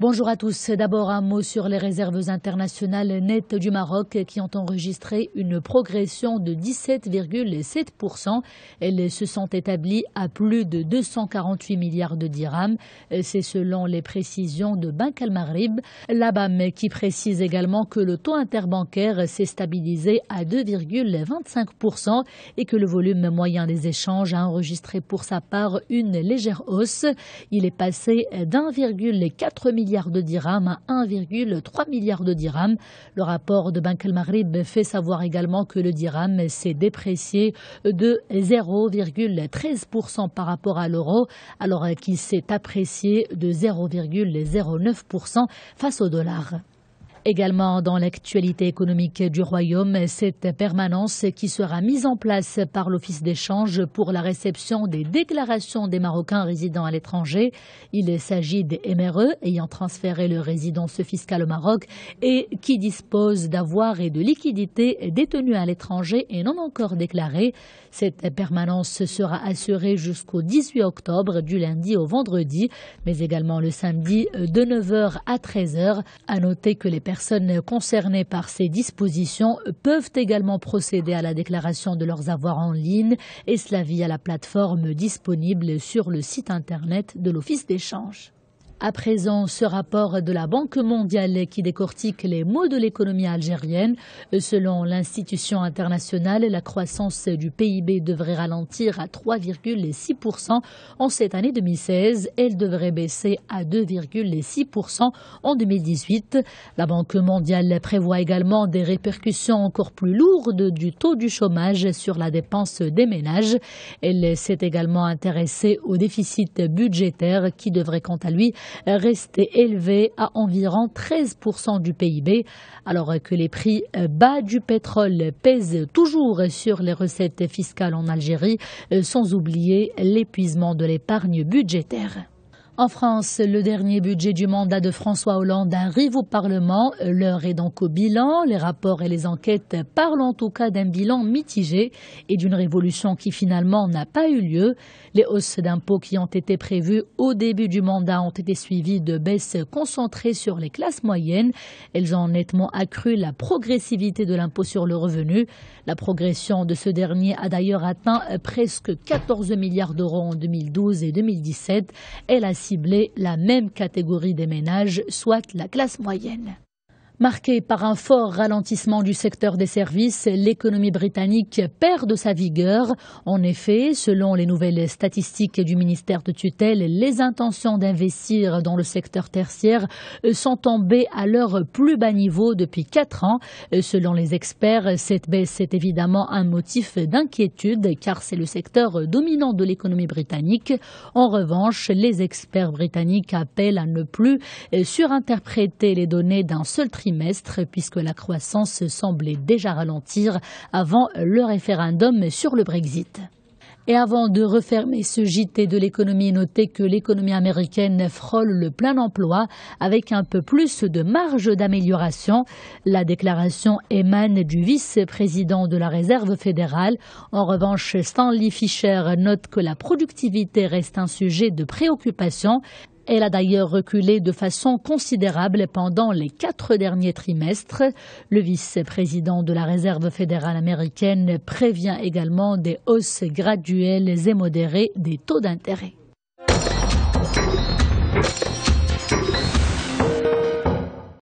Bonjour à tous. D'abord un mot sur les réserves internationales nettes du Maroc qui ont enregistré une progression de 17,7%. Elles se sont établies à plus de 248 milliards de dirhams. C'est selon les précisions de Banque Al-Maghrib. La BAM qui précise également que le taux interbancaire s'est stabilisé à 2,25% et que le volume moyen des échanges a enregistré pour sa part une légère hausse. Il est passé d'1,4 milliard de dirhams à 1,3 milliard de dirhams. Le rapport de Banque Al-Maghrib fait savoir également que le dirham s'est déprécié de 0,13% par rapport à l'euro, alors qu'il s'est apprécié de 0,09% face au dollar. Également dans l'actualité économique du Royaume, cette permanence qui sera mise en place par l'Office d'échange pour la réception des déclarations des Marocains résidant à l'étranger. Il s'agit des MRE ayant transféré leur résidence fiscale au Maroc et qui disposent d'avoirs et de liquidités détenus à l'étranger et non encore déclarés. Cette permanence sera assurée jusqu'au 18 octobre, du lundi au vendredi, mais également le samedi de 9h à 13h. À noter que les personnes concernées par ces dispositions peuvent également procéder à la déclaration de leurs avoirs en ligne et cela via la plateforme disponible sur le site internet de l'Office d'échange. À présent, ce rapport de la Banque mondiale qui décortique les maux de l'économie algérienne. Selon l'institution internationale, la croissance du PIB devrait ralentir à 3,6% en cette année 2016. Elle devrait baisser à 2,6% en 2018. La Banque mondiale prévoit également des répercussions encore plus lourdes du taux du chômage sur la dépense des ménages. Elle s'est également intéressée au déficit budgétaire qui devrait quant à lui rester élevé à environ 13% du PIB, alors que les prix bas du pétrole pèsent toujours sur les recettes fiscales en Algérie, sans oublier l'épuisement de l'épargne budgétaire. En France, le dernier budget du mandat de François Hollande arrive au Parlement. L'heure est donc au bilan. Les rapports et les enquêtes parlent en tout cas d'un bilan mitigé et d'une révolution qui finalement n'a pas eu lieu. Les hausses d'impôts qui ont été prévues au début du mandat ont été suivies de baisses concentrées sur les classes moyennes. Elles ont nettement accru la progressivité de l'impôt sur le revenu. La progression de ce dernier a d'ailleurs atteint presque 14 milliards d'euros en 2012 et 2017. Elle a ciblé la même catégorie des ménages, soit la classe moyenne. Marquée par un fort ralentissement du secteur des services, l'économie britannique perd de sa vigueur. En effet, selon les nouvelles statistiques du ministère de tutelle, les intentions d'investir dans le secteur tertiaire sont tombées à leur plus bas niveau depuis 4 ans. Selon les experts, cette baisse est évidemment un motif d'inquiétude car c'est le secteur dominant de l'économie britannique. En revanche, les experts britanniques appellent à ne plus surinterpréter les données d'un seul trimestre puisque la croissance semblait déjà ralentir avant le référendum sur le Brexit. Et avant de refermer ce JT de l'économie, notez que l'économie américaine frôle le plein emploi avec un peu plus de marge d'amélioration. La déclaration émane du vice-président de la Réserve fédérale. En revanche, Stanley Fischer note que la productivité reste un sujet de préoccupation. Elle a d'ailleurs reculé de façon considérable pendant les 4 derniers trimestres. Le vice-président de la Réserve fédérale américaine prévient également des hausses graduelles et modérées des taux d'intérêt.